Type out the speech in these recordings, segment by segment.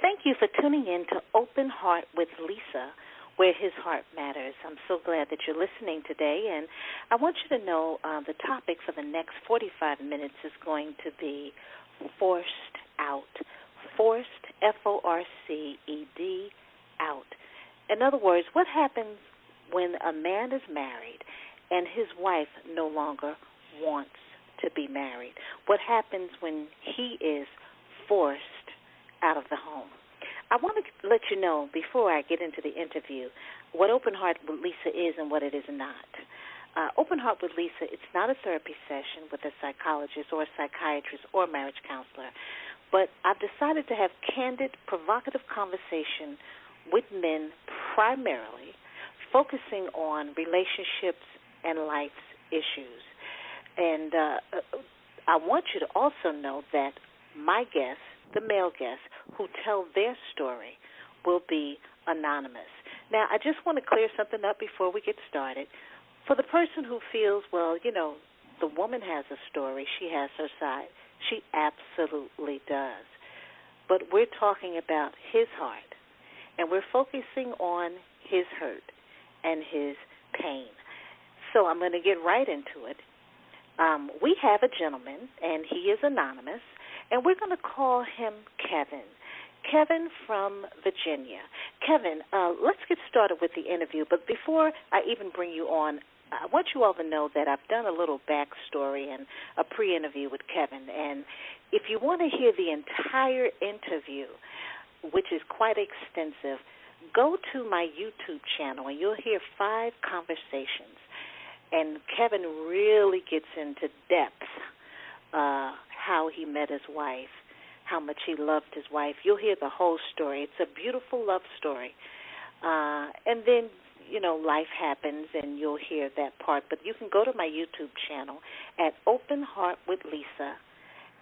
Thank you for tuning in to Open Heart with Lisa, where his heart matters. I'm so glad that you're listening today, and I want you to know the topic for the next 45 minutes is going to be forced out. Forced, Forced, out. In other words, what happens when a man is married and his wife no longer wants to be married? What happens when he is forced out of the home? I want to let you know before I get into the interview what Open Heart with Lisa is and what it is not. Open Heart with Lisa, it's not a therapy session with a psychologist or a psychiatrist or a marriage counselor, but I've decided to have candid, provocative conversation with men primarily, focusing on relationships and life's issues. And I want you to also know that my guests, the male guests, who tell their story will be anonymous. Now, I just want to clear something up before we get started. For the person who feels, well, the woman has a story, she has her side, she absolutely does. But we're talking about his heart, and we're focusing on his hurt and his pain. So I'm going to get right into it. We have a gentleman, and he is anonymous, and we're going to call him Kevin. Kevin from Virginia. Kevin, let's get started with the interview. But before I even bring you on, I want you all to know that I've done a little backstory and a pre-interview with Kevin. And if you want to hear the entire interview, which is quite extensive, go to my YouTube channel and you'll hear 5 conversations. And Kevin really gets into depth how he met his wife, how much he loved his wife. You'll hear the whole story. It's a beautiful love story. And then, life happens and you'll hear that part. But you can go to my YouTube channel at Open Heart with Lisa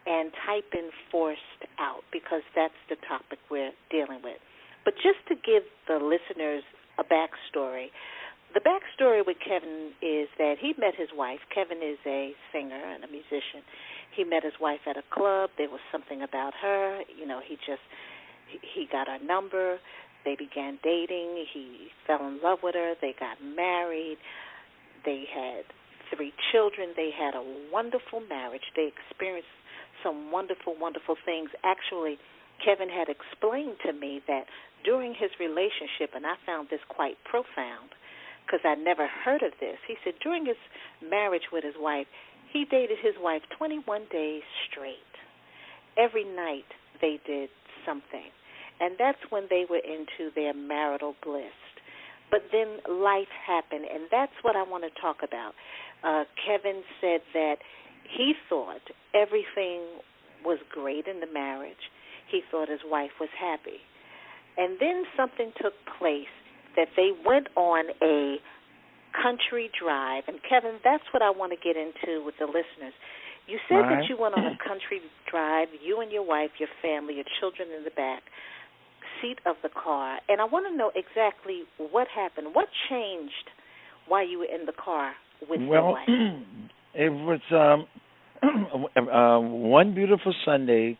and type in Forced Out because that's the topic we're dealing with. But just to give the listeners a backstory, the backstory with Kevin is that he met his wife. Kevin is a singer and a musician. He met his wife at a club. There was something about her. He got her number. They began dating. He fell in love with her. They got married. They had 3 children. They had a wonderful marriage. They experienced some wonderful, wonderful things. Actually, Kevin had explained to me that during his relationship, and I found this quite profound, because I'd never heard of this. He said during his marriage with his wife, he dated his wife 21 days straight. Every night they did something. And that's when they were into their marital bliss. But then life happened, and that's what I want to talk about. Kevin said that he thought everything was great in the marriage. He thought his wife was happy. And then something took place that they went on a country drive. And, Kevin, that's what I want to get into with the listeners. You said that you went on a country drive, you and your wife, your family, your children in the back seat of the car. And I want to know exactly what happened. What changed while you were in the car with your wife? It was one beautiful Sunday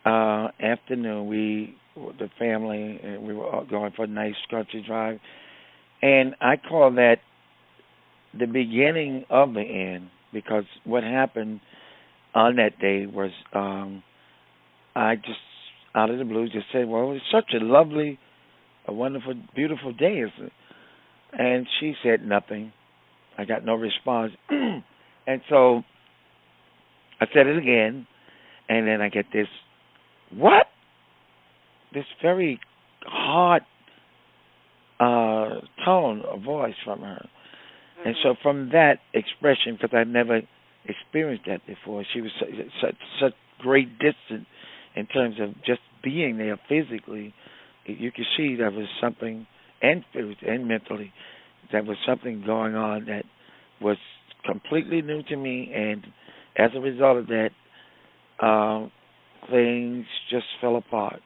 afternoon. The family, we were all going for a nice country drive. And I call that the beginning of the end, because what happened on that day was I just, out of the blue, just said, well, it's such a lovely, a wonderful, beautiful day, isn't it? And she said nothing. I got no response. And so I said it again, and then I get this, what? This very hard tone of voice from her. Mm-hmm. And so from that expression, because I'd never experienced that before, she was such great distance in terms of just being there physically. You could see there was something, and physically and mentally, there was something going on that was completely new to me, and as a result of that, things just fell apart.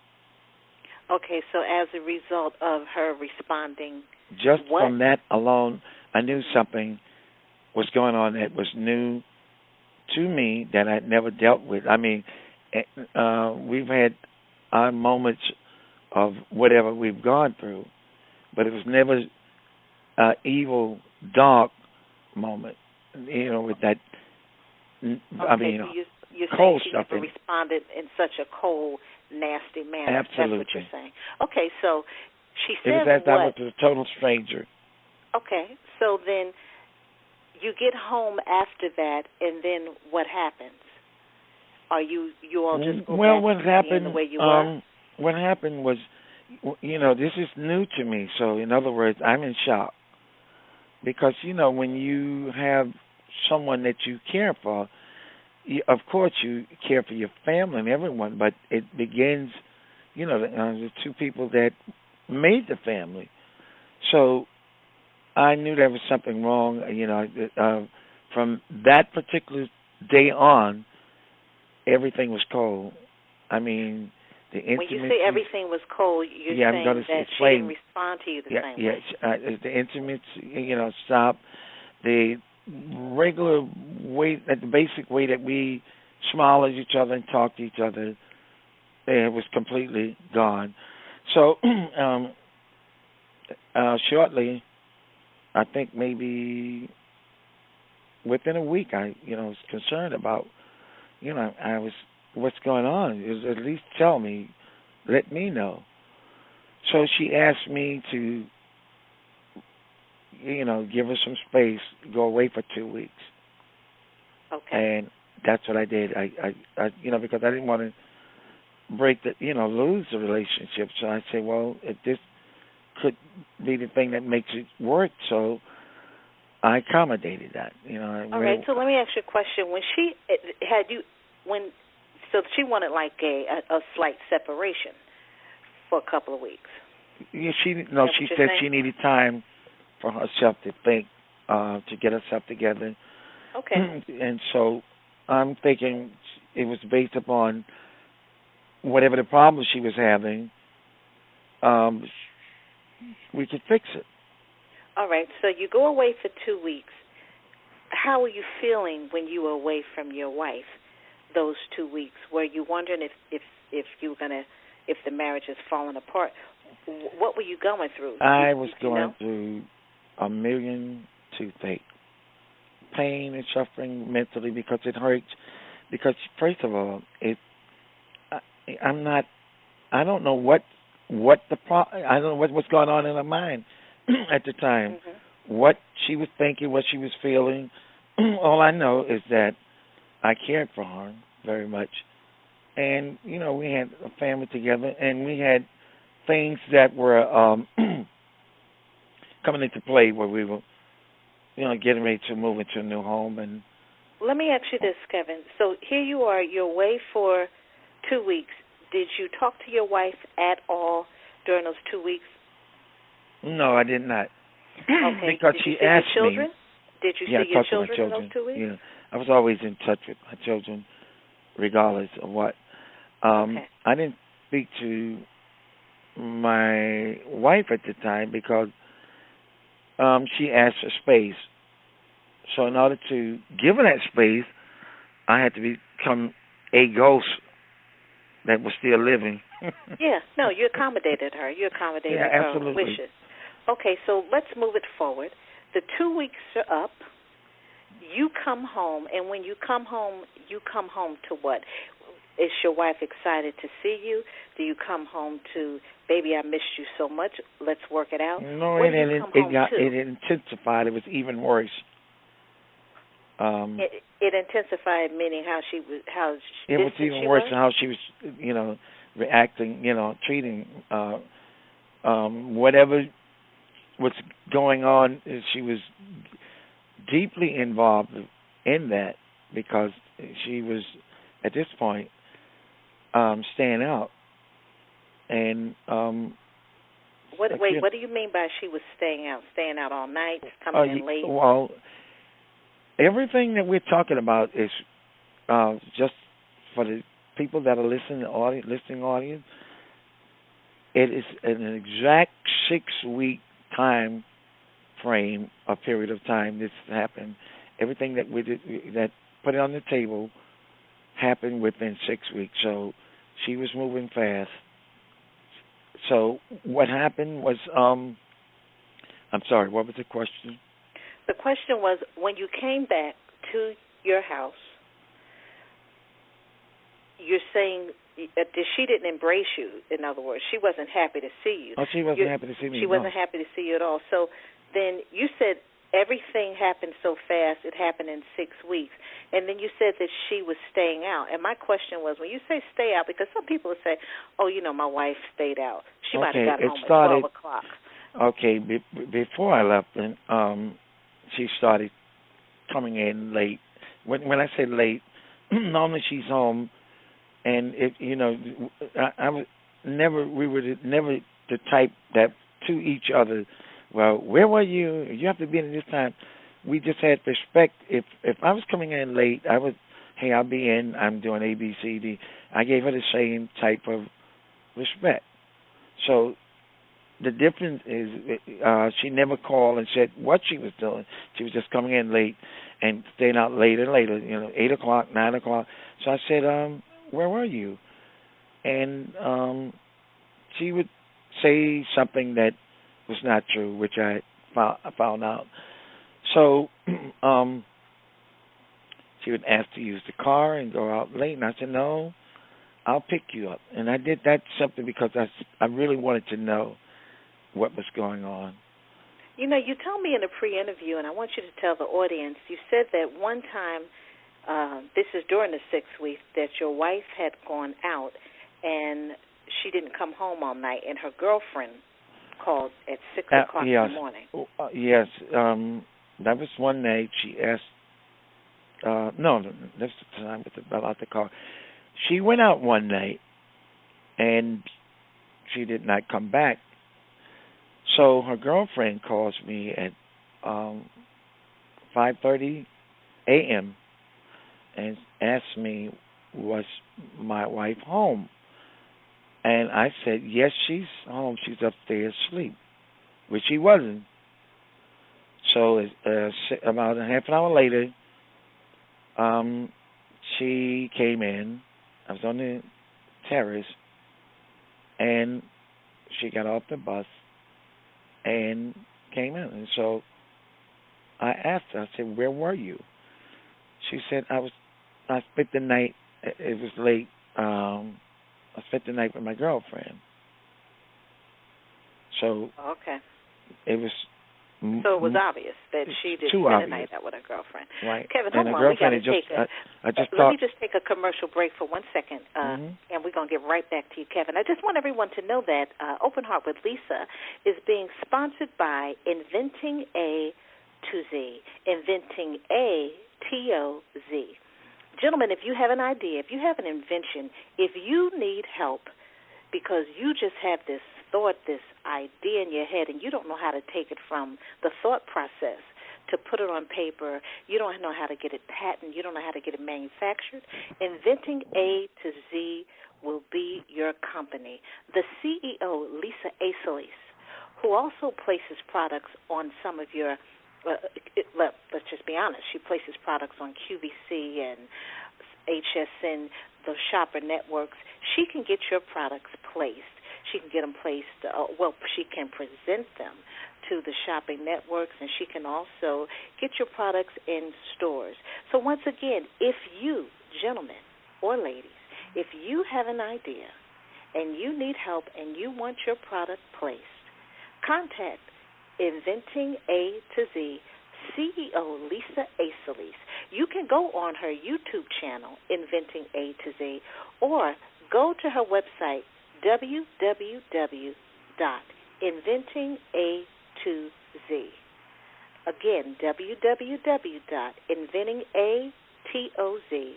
Okay, so as a result of her responding, just from that alone, I knew something was going on that was new to me that I'd never dealt with. I mean, we've had our moments of whatever we've gone through, but it was never evil, dark moment. With that, I Okay, mean, so you're saying cold she stuff never in. responded in such a cold, nasty manner. That's what you're Absolutely. saying. Okay, so she It was says as I was what? a total stranger. Okay, so then you get home after that, and then what happens? Are you all just go Well, back what to being the happened? way you were? What happened was, this is new to me. So, in other words, I'm in shock because when you have someone that you care for, of course you care for your family and everyone, but it begins, the two people that made the family. So I knew there was something wrong. From that particular day on, everything was cold. I mean, the When you intimacy. say everything was cold, you're Yeah, I'm going saying to that she explain. didn't respond to you the Yeah, same yeah. way. The intimacy, stopped. The regular way, the basic way that we smile at each other and talk to each other, it was completely gone. So, shortly, I think maybe within a week, I, was concerned about, I was, what's going on? Is at least tell me, let me know. So she asked me to, give her some space, go away for 2 weeks, Okay. and that's what I did. Because I didn't want to break the, lose the relationship. So I said, well, if this could be the thing that makes it work, so I accommodated that. All right. So let me ask you a question. When she had you, so she wanted like a slight separation for a couple of weeks. Yeah, she She said saying? she needed time for herself to think, to get herself together. Okay. And so I'm thinking it was based upon whatever the problem she was having. Um, we could fix it. All right. So you go away for 2 weeks. How were you feeling when you were away from your wife those 2 weeks? Were you wondering if you were if the marriage is falling apart? What were you going through? I was going through a million toothache, pain and suffering mentally because it hurts. Because first of all, I'm not. I don't know I don't know what was going on in her mind at the time. Mm-hmm. What she was thinking, what she was feeling. All I know is that I cared for her very much, and we had a family together, and we had things that were coming into play where we were, getting ready to move into a new home. And let me ask you this, Kevin. So here you are, you're away for 2 weeks. Did you talk to your wife at all during those 2 weeks? No, I did not. Okay. Because did she you see asked your children? me. Did you Yeah, see I your talked to my children in children. those 2 weeks? Yeah, I was always in touch with my children, regardless of what. Okay. I didn't speak to my wife at the time because she asked for space. So in order to give her that space, I had to become a ghost that was still living. Yeah, no, you accommodated her. You accommodated Yeah, her absolutely. wishes. Okay, so let's move it forward. The 2 weeks are up. You come home, and when you come home to what? Is your wife excited to see you? Do you come home to, baby, I missed you so much, let's work it out? No, What do you come home to? it intensified. It was even worse. It intensified, meaning it was even worse than how she was, reacting, treating, whatever was going on. She was deeply involved in that because she was at this point staying out. And what do you mean by she was staying out? Staying out all night, coming in late? Well, everything that we're talking about is just for the people that are listening audience. It is an exact 6-week time frame, a period of time this happened. Everything that we did, that put it on the table, happened within 6 weeks. So she was moving fast. So what happened was, I'm sorry, what was the question? The question was, when you came back to your house, you're saying that she didn't embrace you. In other words, she wasn't happy to see you. Oh, she wasn't happy to see me. She wasn't happy to see you at all. So then you said everything happened so fast, it happened in 6 weeks. And then you said that she was staying out. And my question was, when you say stay out, because some people would say, oh, my wife stayed out. She might have got home at 12 o'clock. Okay, before I left, she started coming in late. When I say late, normally she's home, and I was never. We were never the type that to each other. Well, where were you? You have to be in this time. We just had respect. If I was coming in late, I would, hey, I'll be in. I'm doing A, B, C, D. I gave her the same type of respect. So the difference is she never called and said what she was doing. She was just coming in late and staying out later and later, 8 o'clock, 9 o'clock. So I said, where were you? And she would say something that was not true, which I found out. So she would ask to use the car and go out late, and I said, no, I'll pick you up. And I did that simply because I really wanted to know what was going on. You told me in a pre-interview, and I want you to tell the audience, you said that one time, this is during the 6 weeks, that your wife had gone out and she didn't come home all night, and her girlfriend called at 6 o'clock in the morning. Yes. That was one night she asked, no, that's the time about the car. She went out one night, and she did not come back. So her girlfriend calls me at 5:30 a.m. and asks me, was my wife home? And I said, yes, she's home. She's upstairs asleep, which she wasn't. So about a half an hour later, she came in. I was on the terrace, and she got off the bus and came in. And so I asked her, I said, where were you? She said, I spent the night, it was late, I spent the night with my girlfriend. So okay. It was So it was obvious that she did spend the night out with her girlfriend. Right. Kevin, hold on. We got to take let me just take a commercial break for 1 second, and we're going to get right back to you, Kevin. I just want everyone to know that Open Heart with Lisa is being sponsored by Inventing A to Z, Inventing A T-O-Z. Gentlemen, if you have an idea, if you have an invention, if you need help because you just have this thought, this idea in your head, and you don't know how to take it from the thought process to put it on paper, you don't know how to get it patented, you don't know how to get it manufactured, Inventing A to Z will be your company. The CEO, Lisa Aisolis, who also places products on some of your let's just be honest, she places products on QVC and HSN, the shopper networks. She can get your products placed. She can get them placed, she can present them to the shopping networks, and she can also get your products in stores. So once again, if you, gentlemen or ladies, if you have an idea and you need help and you want your product placed, contact Inventing A to Z CEO Lisa Aisolis. You can go on her YouTube channel, Inventing A to Z, or go to her website, www.inventinga2z. Again, www.inventinga2z,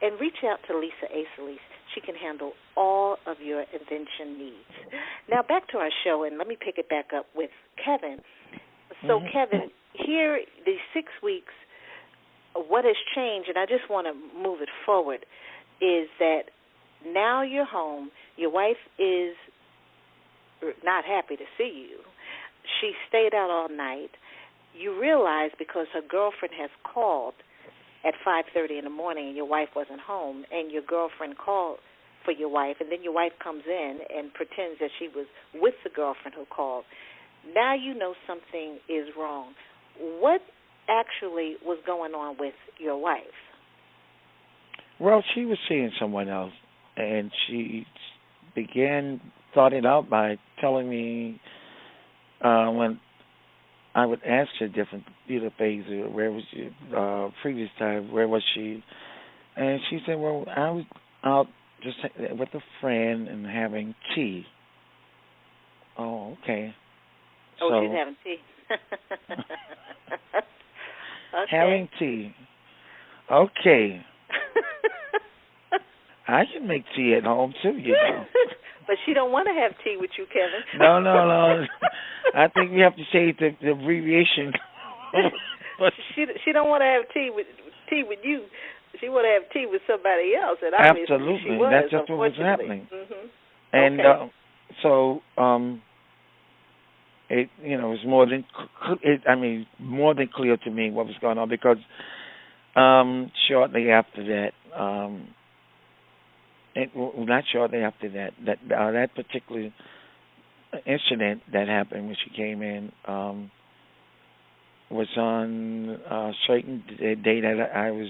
and reach out to Lisa Aisolis. She can handle all of your invention needs. Now back to our show, and let me pick it back up with Kevin. So, Kevin, here, these 6 weeks, what has changed, and I just want to move it forward, is that now you're home. Your wife is not happy to see you. She stayed out all night. You realize because her girlfriend has called at 5:30 in the morning and your wife wasn't home, and your girlfriend called for your wife, and then your wife comes in and pretends that she was with the girlfriend who called. Now you know something is wrong. What actually was going on with your wife? Well, she was seeing someone else, and she started out by telling me when I would ask her different things, where was she, previous time, where was she? And she said, well, I was out just with a friend and having tea. Oh, okay. Oh, so, she's having tea. Okay. Having tea. Okay. I can make tea at home too, you know. But she don't want to have tea with you, Kevin. No. I think we have to say the abbreviation. She don't want to have tea with you. She want to have tea with somebody else, and obviously Absolutely, she was. that's just what was happening. Mm-hmm. And okay. It was more than clear to me what was going on, because shortly after that, not shortly after that particular incident that happened when she came in was on a certain day that I was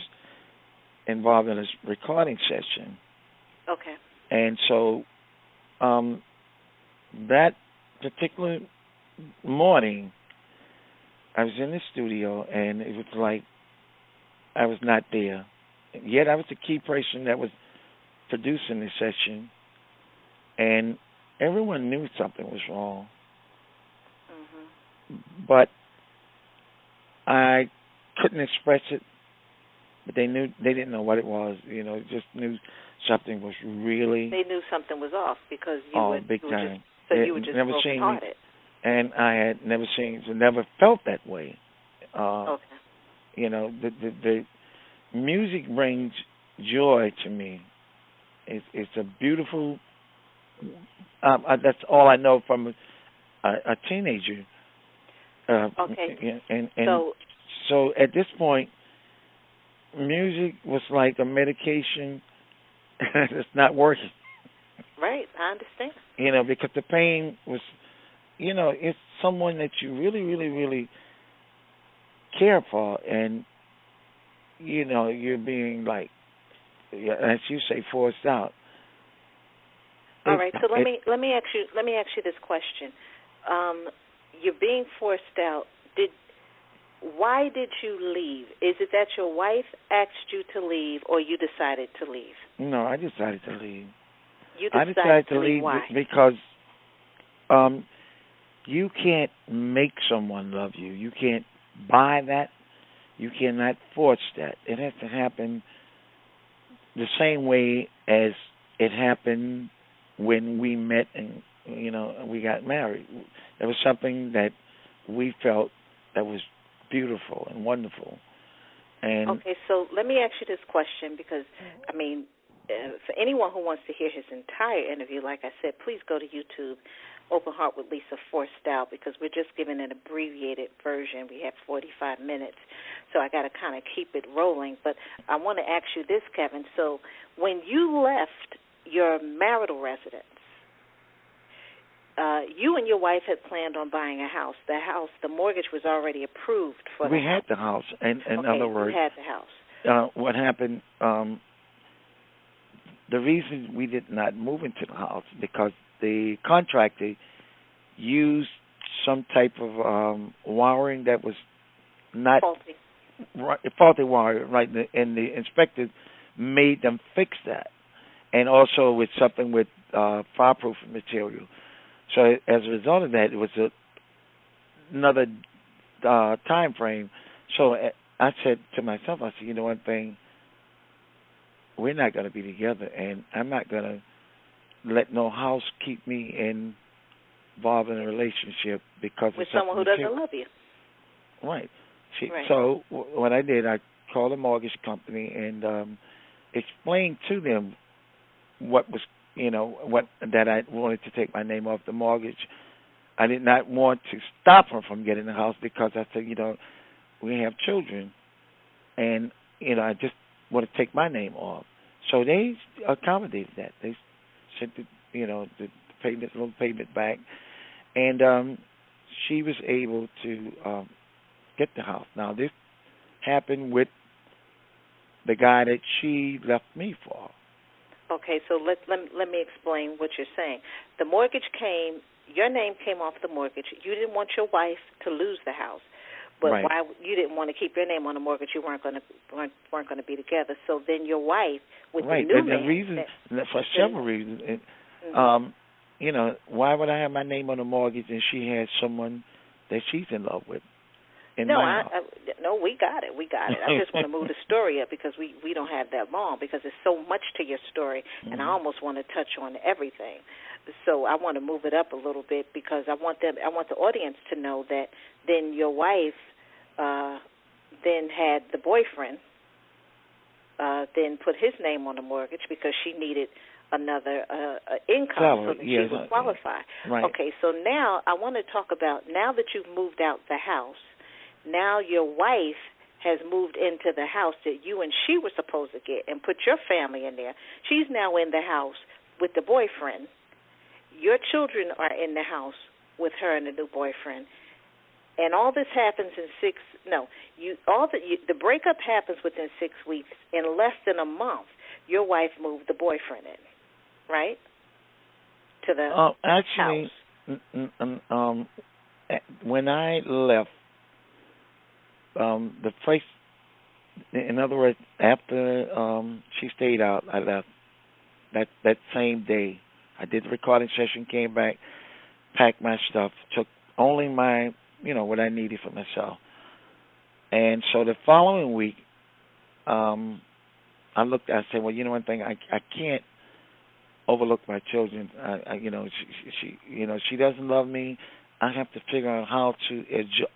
involved in a recording session. Okay. And so that particular morning, I was in the studio, and it was like I was not there. Yet I was the key person that was producing the session, and everyone knew something was wrong. Mm-hmm. But I couldn't express it. But they didn't know what it was. Just knew something was really. They knew something was off because you were big time. You were just broken-hearted. And I had never felt that way. Okay. The music brings joy to me. It's a beautiful. That's all I know from a teenager. Okay. And so at this point, music was like a medication that's not working. Right, I understand. Because the pain was, it's someone that you really, really, really care for, and you're being like, as you say, forced out. All right, so let me ask you this question. You're being forced out. Why did you leave? Is it that your wife asked you to leave, or you decided to leave? No, I decided to leave. I decided to leave why? Because you can't make someone love you. You can't buy that. You cannot force that. It has to happen the same way as it happened when we met and we got married. It was something that we felt that was beautiful and wonderful. And okay, so let me ask you this question, because for anyone who wants to hear his entire interview, like I said, please go to YouTube, Open Heart with Lisa Forced Out, because we're just giving an abbreviated version. We have 45 minutes, so I got to kind of keep it rolling. But I want to ask you this, Kevin. So when you left your marital residence, you and your wife had planned on buying a house. The mortgage was already approved for the house. We had the house. In other words, you had the house. What happened, the reason we did not move into the house, because the contractor used some type of wiring that was not faulty wiring, right? And the inspector made them fix that, and also with something with fireproof material. So as a result of that, it was another time frame. So I said to myself, I said, one thing, we're not going to be together, and I'm not going to let no house keep me involved in a relationship because with someone who doesn't love you. Right. Right. So what I did, I called a mortgage company and explained to them what was, that I wanted to take my name off the mortgage. I did not want to stop her from getting the house because I said, we have children, and I just want to take my name off. So they accommodated that. sent the the payment, little payment back, and she was able to get the house. Now this happened with the guy that she left me for. Okay, so let me explain what you're saying. The mortgage came, your name came off the mortgage. You didn't want your wife to lose the house, but Right. why you didn't want to keep your name on the mortgage? You weren't going to be together. So then your wife with Right. the new And the man. reason, for several reasons, why would I have my name on the mortgage and she has someone that she's in love with in my house? No, we got it. I just want to move the story up because we don't have that long because there's so much to your story, and I almost want to touch on everything. So I want to move it up a little bit because I want the audience to know that then your wife then had the boyfriend then put his name on the mortgage because she needed another income so that she would qualify. Right. Okay, so now I want to talk about now that you've moved out the house, now your wife has moved into the house that you and she were supposed to get and put your family in there. She's now in the house with the boyfriend. Your children are in the house with her and the new boyfriend. And all this happens in the breakup happens within 6 weeks. In less than a month, your wife moved the boyfriend in, right? To the house. When I left, the place, in other words, after she stayed out, I left that same day. I did the recording session, came back, packed my stuff, took only my, what I needed for myself. And so the following week, I said, well, one thing, I can't overlook my children. She doesn't love me. I have to figure out how to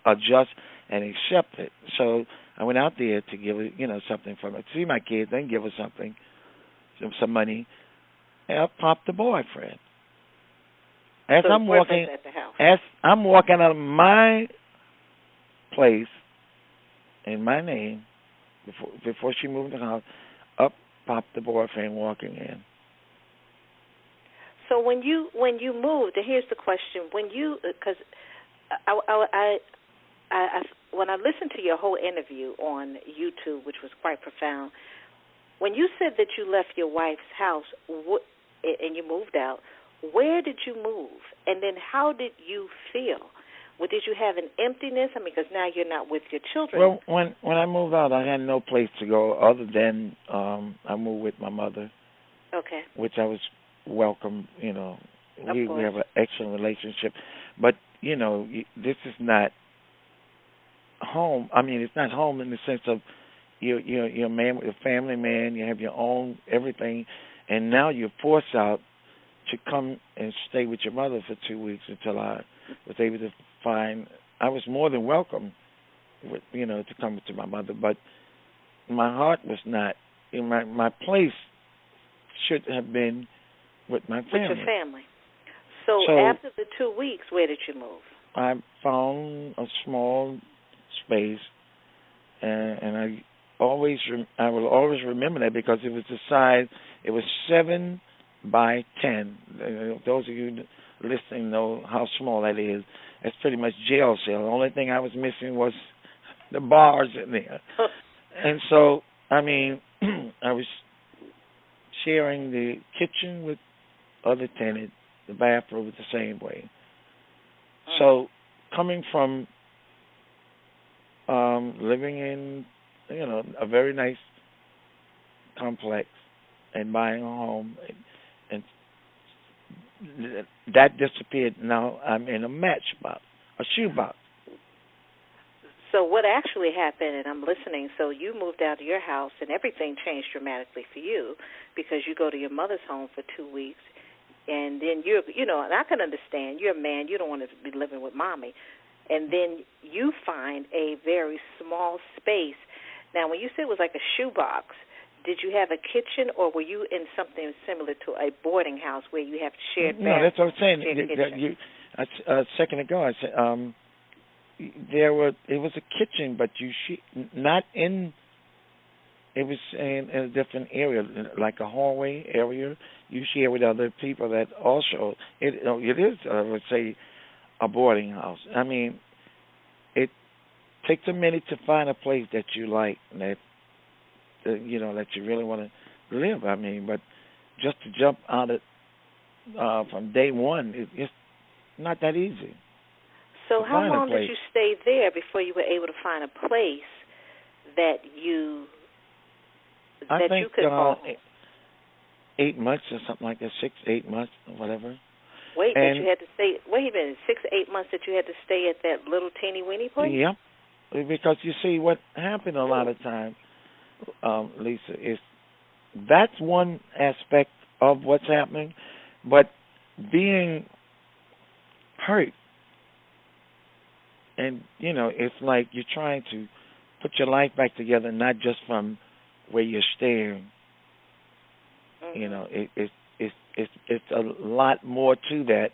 adjust and accept it. So I went out there to give her, something from her, to see my kids, then give her something, some money. And I popped the boyfriend. As I'm walking out of my place in my name, before she moved in the house, up popped the boyfriend walking in. So when you moved, and here's the question: because when I listened to your whole interview on YouTube, which was quite profound, when you said that you left your wife's house and you moved out, where did you move? And then how did you feel? Did you have an emptiness? Because now you're not with your children. Well, when I moved out, I had no place to go other than I moved with my mother. Okay. Which I was welcome. We have an excellent relationship, but this is not home. It's not home in the sense of you're a man with a family man. You have your own everything, and now you're forced out to come and stay with your mother for 2 weeks until I was able to find. I was more than welcome, to come to my mother, but my heart was not. My place should have been with my family. With your family. So after the 2 weeks, where did you move? I found a small space, and I will always remember that because it was the size. It was 7 by 10. Those of you listening know how small that is. It's pretty much jail cell. The only thing I was missing was the bars in there. And so, I was sharing the kitchen with other tenants. The bathroom was the same way. So, coming from living in, a very nice complex and buying a home, and that disappeared. Now I'm in a matchbox, a shoebox. So what actually happened, and I'm listening, so you moved out of your house and everything changed dramatically for you because you go to your mother's home for 2 weeks, and then and I can understand, you're a man, you don't want to be living with mommy, and then you find a very small space. Now, when you said it was like a shoebox, did you have a kitchen, or were you in something similar to a boarding house where you have shared bathrooms? No, that's what I'm saying. A second ago, I said it was a kitchen, but not in It was in a different area, like a hallway area. You share with other people that also it is, I would say, a boarding house. I mean, it takes a minute to find a place that you like and that you really want to live. I mean, but just to jump out of from day one, it's not that easy So to how find a long did place. you stay there before you were able to find a place that you I that you think could call home? 8 months or something like that, 6, 8 months, or whatever. Wait, that you And had to stay. Wait a minute, 6 to 8 months that you had to stay at that little teeny weeny place. yeah, because you see what happened a lot of times, Lisa, is that's one aspect of what's happening, but being hurt, and it's like you're trying to put your life back together, not just from where you're staying. Mhm. It's a lot more to that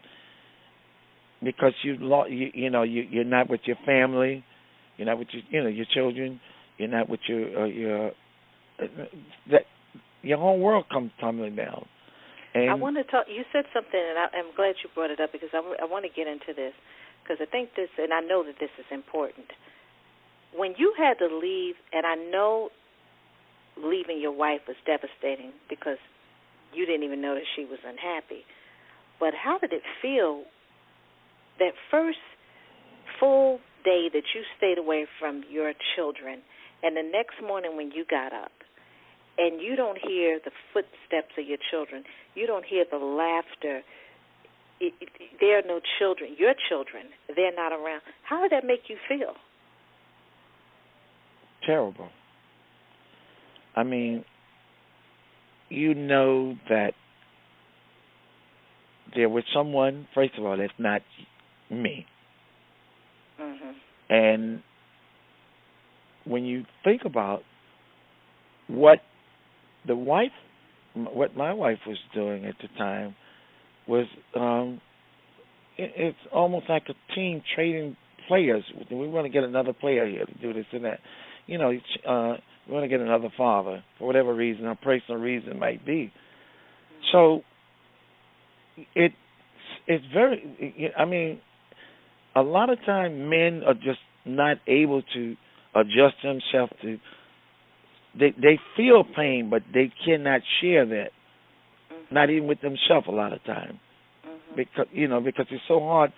because you're not with your family, you're not with your children, you're not with uh, that your whole world comes tumbling down. I And want to talk. You said something, and I'm glad you brought it up because I want to get into this because I think this, and I know that this is important. When you had to leave, and I know leaving your wife was devastating because you didn't even know that she was unhappy. But how did it feel that first full day that you stayed away from your children, and the next morning when you got up, and you don't hear the footsteps of your children, you don't hear the laughter, there are no children, your children, they're not around. How did that make you feel? terrible. I mean, you know that there was someone, first of all, that's not me. Mhm. And when you think about what the wife, what my wife was doing at the time was, it's almost like a team trading players. We want to get another player here to do this and that. We want to get another father for whatever reason, or personal reason might be. So it's very. I mean, a lot of time men are just not able to adjust themselves to. They feel pain, but they cannot share that. Not even with themselves a lot of time, because it's so hard.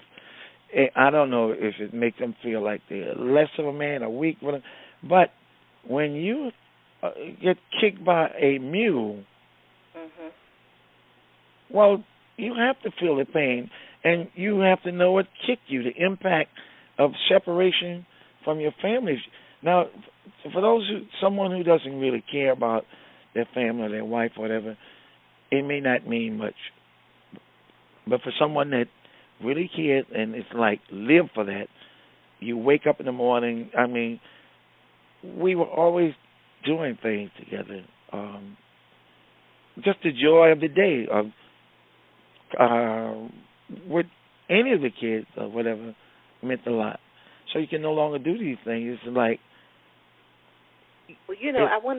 I don't know if it makes them feel like they're less of a man, or weak, but when you get kicked by a mule, Mhm. well, you have to feel the pain, and you have to know what kicked you, the impact of separation from your family. Now, for someone who doesn't really care about their family or their wife or whatever, it may not mean much. But for someone that really cares and it's like live for that, you wake up in the morning. I mean, we were always doing things together. Just the joy of the day of uh, with any of the kids or whatever meant a lot. So you can no longer do these things. It's like Well, it. I want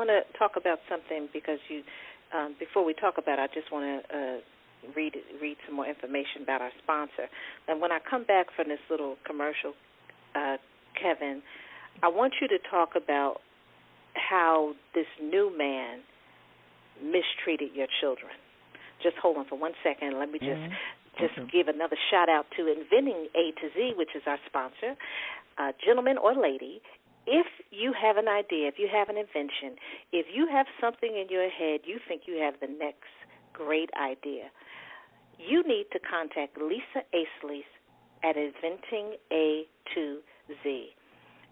to talk about something because before we talk about it, I just want to read some more information about our sponsor. And when I come back from this little commercial, Kevin, I want you to talk about how this new man mistreated your children. Just hold on for 1 second. Let me just Okay. give another shout out to Inventing A to Z, which is our sponsor. Gentleman or lady, if you have an idea, if you have an invention, if you have something in your head you think you have the next great idea, you need to contact Lisa Aisles at Inventing A to Z.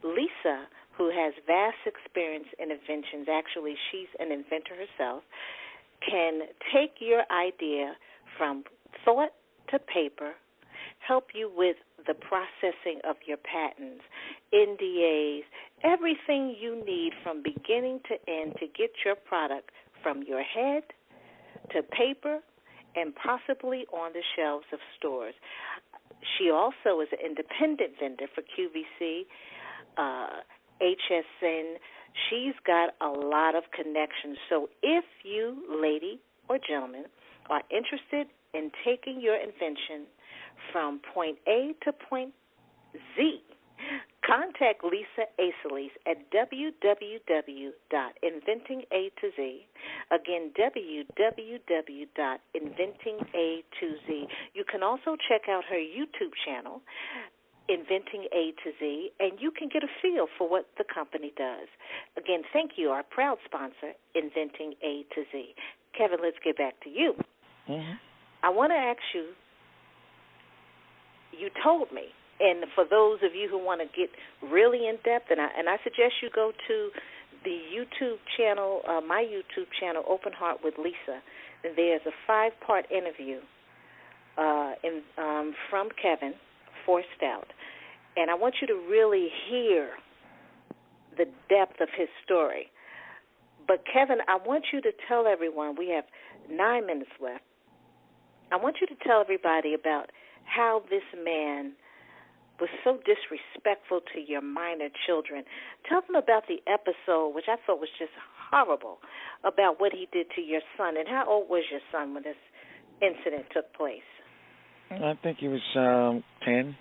Lisa, who has vast experience in inventions, actually she's an inventor herself, can take your idea from thought to paper, help you with the processing of your patents, NDAs, everything you need from beginning to end to get your product from your head to paper and possibly on the shelves of stores. She also is an independent vendor for QVC, HSN. She's got a lot of connections. So if you, lady or gentleman, are interested in taking your invention from point A to point Z, contact Lisa Aiseles at www.inventingatozz. Again, www.inventingatozz. You can also check out her YouTube channel, Inventing A to Z, and you can get a feel for what the company does. Again, thank you, our proud sponsor, Inventing A to Z. Kevin, let's get back to you. Mm-hmm. I want to ask you, you told me, and for those of you who want to get really in-depth, and I suggest you go to the YouTube channel, my YouTube channel, Open Heart with Lisa, and there's a 5-part interview from Kevin Forstelt. And I want you to really hear the depth of his story. But, Kevin, I want you to tell everyone, we have 9 minutes left, I want you to tell everybody about how this man was so disrespectful to your minor children. Tell them about the episode, which I thought was just horrible, about what he did to your son. And how old was your son when this incident took place? I think he was 10.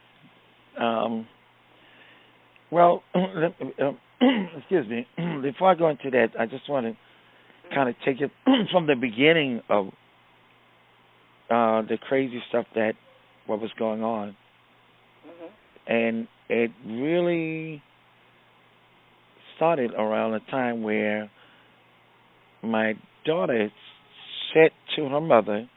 Well, excuse me. Before I go into that, I just want to kind of take it from the beginning of the crazy stuff what was going on. Mm-hmm. And it really started around a time where my daughter said to her mother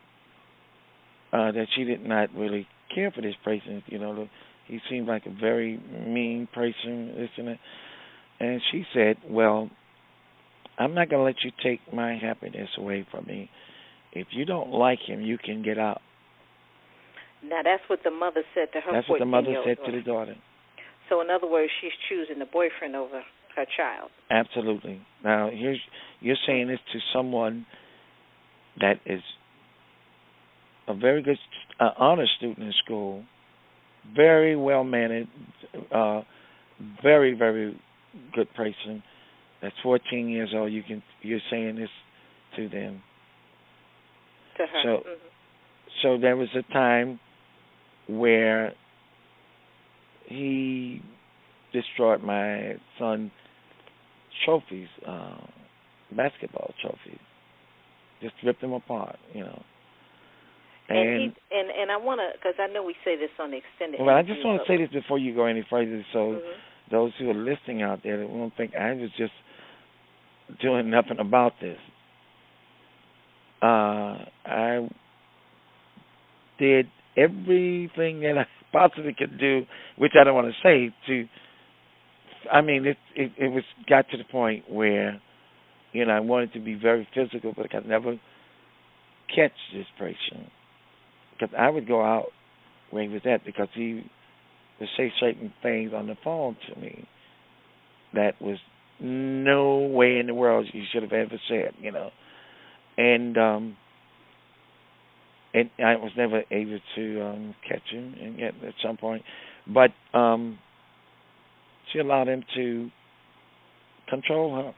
that she did not really care for this person. You know, he seemed like a very mean person, this and that. And she said, well, I'm not going to let you take my happiness away from me. If you don't like him, you can get out. Now, that's what the mother said to her 14-year-old. That's what the mother said to the daughter. So, in other words, she's choosing the boyfriend over her child. Absolutely. Now, you're saying this to someone that is a very good honor student in school, very well-mannered, very, very good person. That's 14 years old. You're saying this to them. To her. So there was a time where he destroyed my son's trophies, basketball trophies. Just ripped them apart, you know. And I want to, because I know we say this on the extended. Well, I just want to say this before you go any further, so those who are listening out there that won't think I was just doing nothing about this. I did everything that I possibly could do, which I don't want to say. It was got to the point where, you know, I wanted to be very physical, but I could never catch this person because I would go out where he was at because he would say certain things on the phone to me that was no way in the world you should have ever said, you know. And I was never able to catch him and yet at some point. But she allowed him to control her.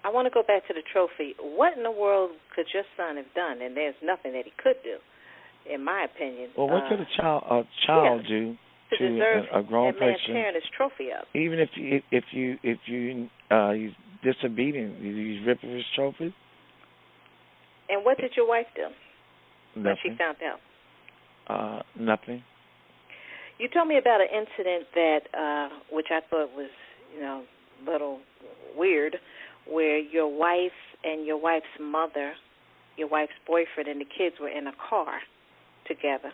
I want to go back to the trophy. What in the world could your son have done? And there's nothing that he could do, in my opinion. Well, what could a child do to a grown person? That man tearing his trophy up. Even if you he's disobedient, he's ripping his trophy. And what did your wife do Nothing. when she found out? Nothing. You told me about an incident that, which I thought was, you know, a little weird, where your wife and your wife's mother, your wife's boyfriend, and the kids were in a car together.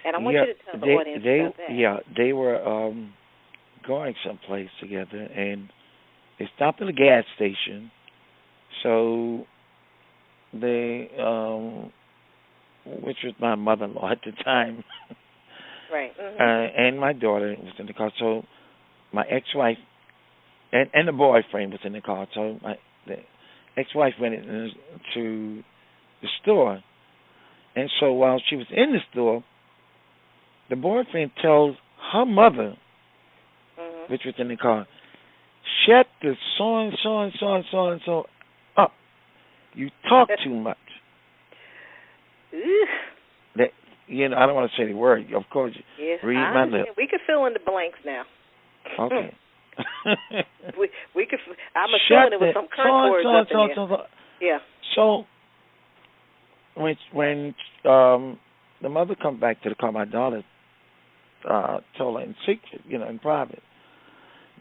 And I want you to tell the audience about that. Yeah, they were going someplace together, and they stopped at a gas station. So they, which was my mother-in-law at the time, right, and my daughter was in the car. So my ex-wife and the boyfriend was in the car. So the ex-wife went into the store, and so while she was in the store, the boyfriend tells her mother, which was in the car, Shut the so and so and so and so and so up. You talk too much. Ugh. That I don't want to say the word. Of course, Yeah, read I my understand. lips. We could fill in the blanks now. Okay. we could. I'm Shut assuming it was the some curse words up in there. Yeah. So when the mother come back to the car, my daughter told her in secret, in private.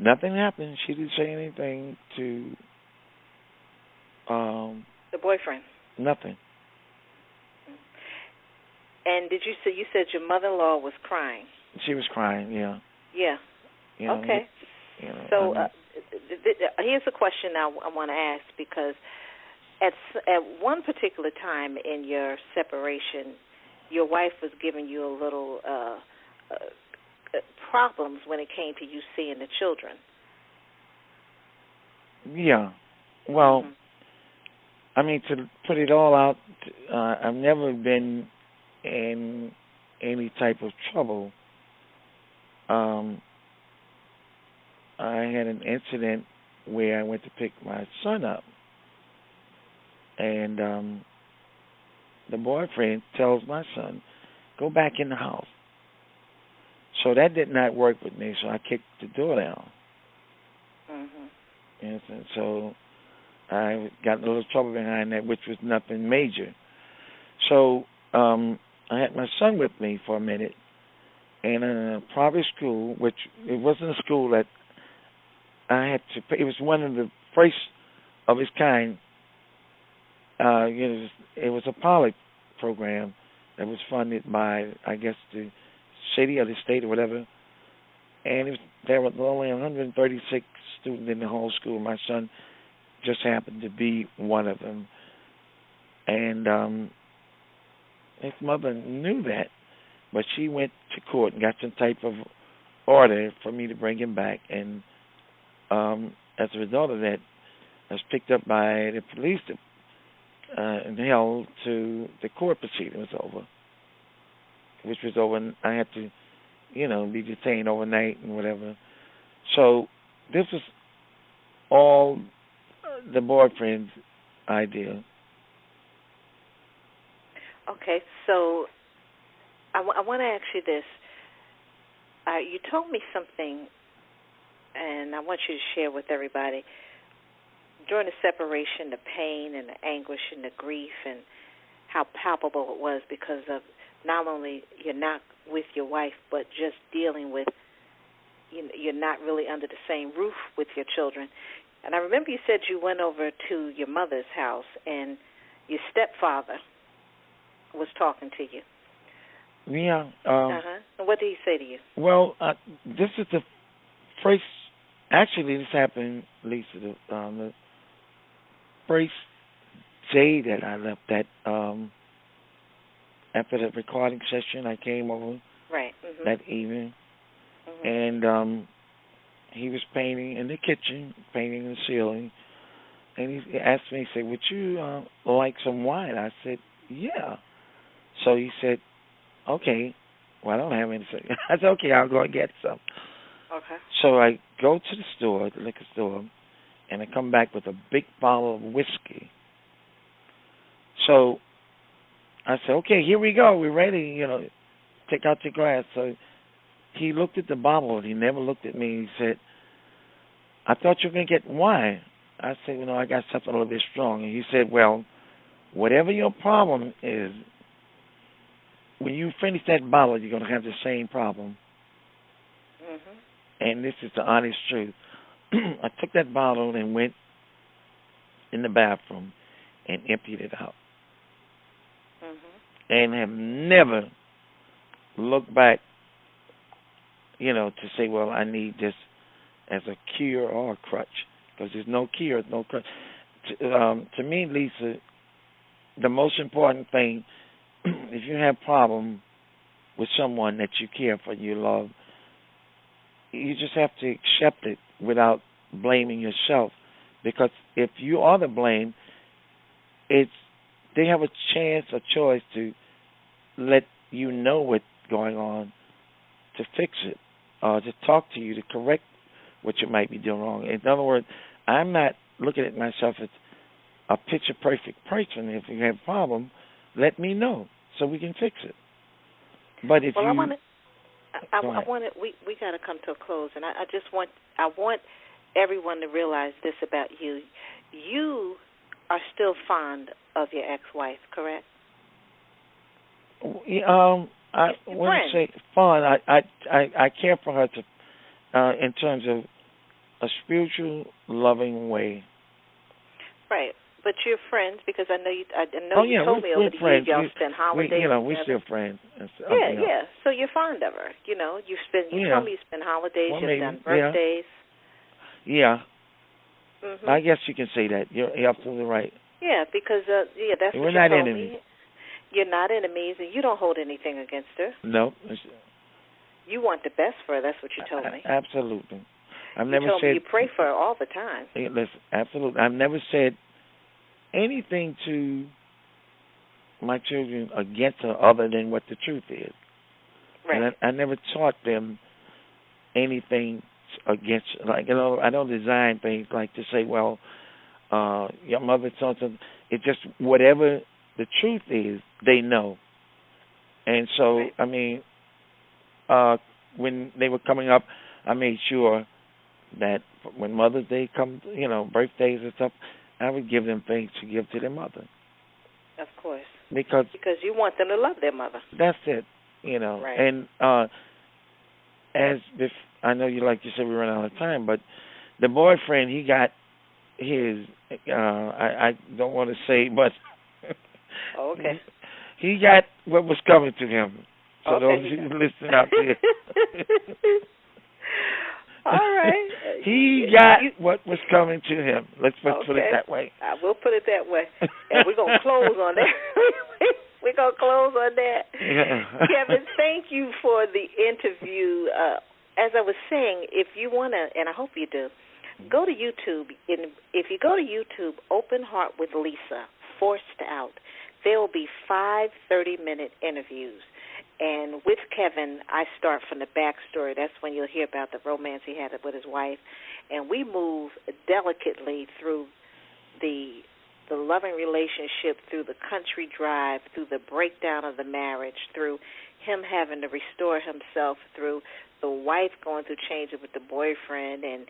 Nothing happened. She didn't say anything to The boyfriend. nothing. And you said your mother-in-law was crying? She was crying. Yeah. Yeah. Okay. So here's a question I want to ask, because at one particular time in your separation, your wife was giving you a little problems when it came to you seeing the children. Yeah. Well, I mean, to put it all out, I've never been in any type of trouble. I had an incident where I went to pick my son up, and the boyfriend tells my son, "Go back in the house." So that did not work with me, so I kicked the door down. And so I got in a little trouble behind that, which was nothing major. So I had my son with me for a minute, and in a private school, which it wasn't a school that I had to pay. It was one of the first of its kind. It was a pilot program that was funded by, I guess, the city or the state or whatever. And there were only 136 students in the whole school. My son just happened to be one of them. And his mother knew that, but she went to court and got some type of order for me to bring him back. And as a result of that, I was picked up by the police and held to the court proceeding was over, which was over. And I had to, be detained overnight and whatever. So this was all the boyfriend's idea. Okay, so I want to ask you this. You told me something, and I want you to share with everybody. During the separation, the pain and the anguish and the grief and how palpable it was because of not only you're not with your wife, but just dealing with, you're not really under the same roof with your children. And I remember you said you went over to your mother's house and your stepfather was talking to you. Yeah. And what did he say to you? Well, this is the first. Actually, this happened, Lisa. The first day that I left that. After the recording session, I came over that evening, and he was painting in the kitchen, painting the ceiling, and he asked me, he said, "Would you like some wine?" I said, "Yeah." So he said, "Okay." Well, I don't have any. I said, "Okay, I'll go and get some." Okay. So I go to the store, the liquor store, and I come back with a big bottle of whiskey. So I said, "Okay, here we go. We're ready. Take out your glass." So he looked at the bottle, and he never looked at me. He said, "I thought you were going to get wine." I said, "I got something a little bit strong." And he said, "Well, whatever your problem is, when you finish that bottle, you're going to have the same problem." And this is the honest truth. I took that bottle and went in the bathroom and emptied it out. And have never looked back, to say, well, I need this as a cure or a crutch, because there's no cure, no crutch. To me, Lisa, the most important thing, if you have a problem with someone that you care for, you love, you just have to accept it without blaming yourself, because if you are to blame, they have a chance, a choice to let you know what's going on, to fix it, to talk to you, to correct what you might be doing wrong. In other words, I'm not looking at myself as a picture perfect person. If you have a problem, let me know so we can fix it. But if well, you I want to. We got to come to a close, and I want everyone to realize this about you. You are still fond of your ex-wife, correct? I wouldn't say fun. I care for her to, in terms of a spiritual, loving way. Right, but you're friends because I know you told me over the years y'all spend holidays together. We still friends. Yeah. So you're fond of her. You told me you spend holidays. You've done birthdays. Yeah. Mm-hmm. I guess you can say that. You're absolutely right. Yeah, because that's we're what not you told enemies. me. You're not enemies, and you don't hold anything against her. No. You want the best for her. That's what you told me. Absolutely. I've you never told said. Me you pray for her all the time. Listen, absolutely. I've never said anything to my children against her other than what the truth is. Right. And I never taught them anything against, like, I don't design things like to say, well, your mother told something. It's just whatever the truth is, they know. And so, right. I mean, when they were coming up, I made sure that when Mother's Day comes, birthdays and stuff, I would give them things to give to their mother. Of course. Because you want them to love their mother. That's it, Right. And I know you said we run out of time, but the boyfriend, he got his, I don't want to say, but okay. He got what was coming to him. So okay. those who listening out there. All right. He got what was coming to him. Let's put it that way. I will put it that way. And we're going to close on that. We're going to close on that. Yeah. Kevin, thank you for the interview. As I was saying, if you want to, and I hope you do, go to YouTube. If you go to YouTube, Open Heart with Lisa, Forced Out, there will be 5 30-minute interviews. And with Kevin, I start from the backstory. That's when you'll hear about the romance he had with his wife. And we move delicately through the loving relationship, through the country drive, through the breakdown of the marriage, through him having to restore himself, through the wife going through changes with the boyfriend. And,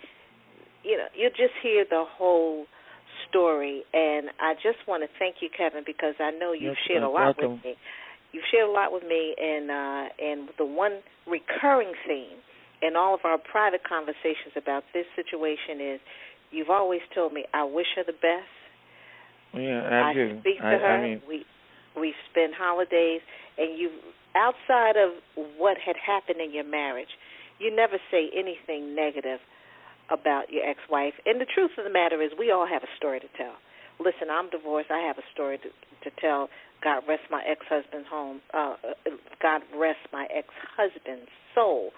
you'll just hear the whole story. And I just want to thank you, Kevin, because I know you've shared a lot with me. You've shared a lot with me, and the one recurring theme in all of our private conversations about this situation is you've always told me, I wish her the best. Yeah, I do. Speak to her. I mean, we spend holidays, and you, outside of what had happened in your marriage, you never say anything negative about your ex-wife. And the truth of the matter is we all have a story to tell. Listen, I'm divorced. I have a story to tell. God rest my ex-husband's home. God rest my ex-husband's soul.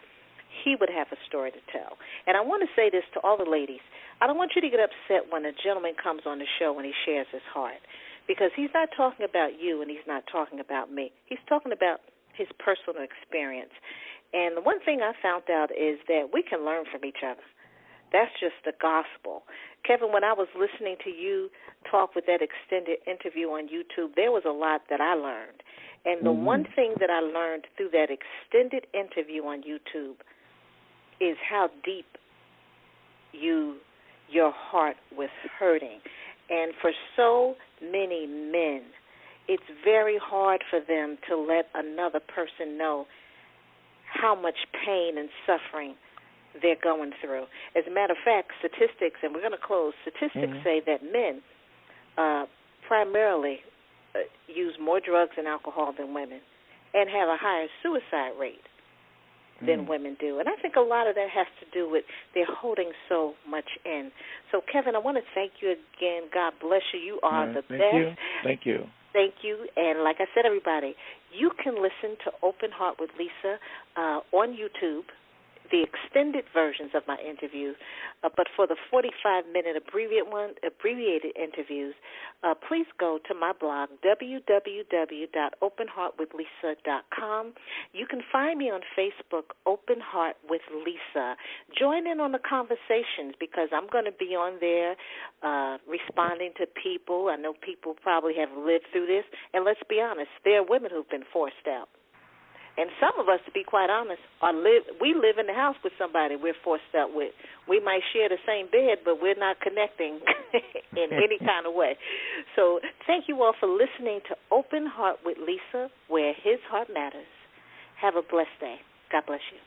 He would have a story to tell. And I want to say this to all the ladies. I don't want you to get upset when a gentleman comes on the show and he shares his heart, because he's not talking about you and he's not talking about me. He's talking about his personal experience. And the one thing I found out is that we can learn from each other. That's just the gospel. Kevin, when I was listening to you talk with that extended interview on YouTube, there was a lot that I learned. And the one thing that I learned through that extended interview on YouTube is how deep your heart was hurting. And for so many men, it's very hard for them to let another person know how much pain and suffering they're going through. As a matter of fact, statistics, and we're going to close, statistics say that men primarily use more drugs and alcohol than women and have a higher suicide rate than women do. And I think a lot of that has to do with they're holding so much in. So, Kevin, I want to thank you again. God bless you. You are the best. Thank you. Thank you. And like I said, everybody, you can listen to Open Heart with Lisa on YouTube. the extended versions of my interviews, but for the 45-minute abbreviated interviews, please go to my blog, www.openheartwithlisa.com. You can find me on Facebook, Open Heart with Lisa. Join in on the conversations because I'm going to be on there responding to people. I know people probably have lived through this, and let's be honest, there are women who've been forced out. And some of us, to be quite honest, we live in the house with somebody we're forced out with. We might share the same bed, but we're not connecting in any kind of way. So thank you all for listening to Open Heart with Lisa, where his heart matters. Have a blessed day. God bless you.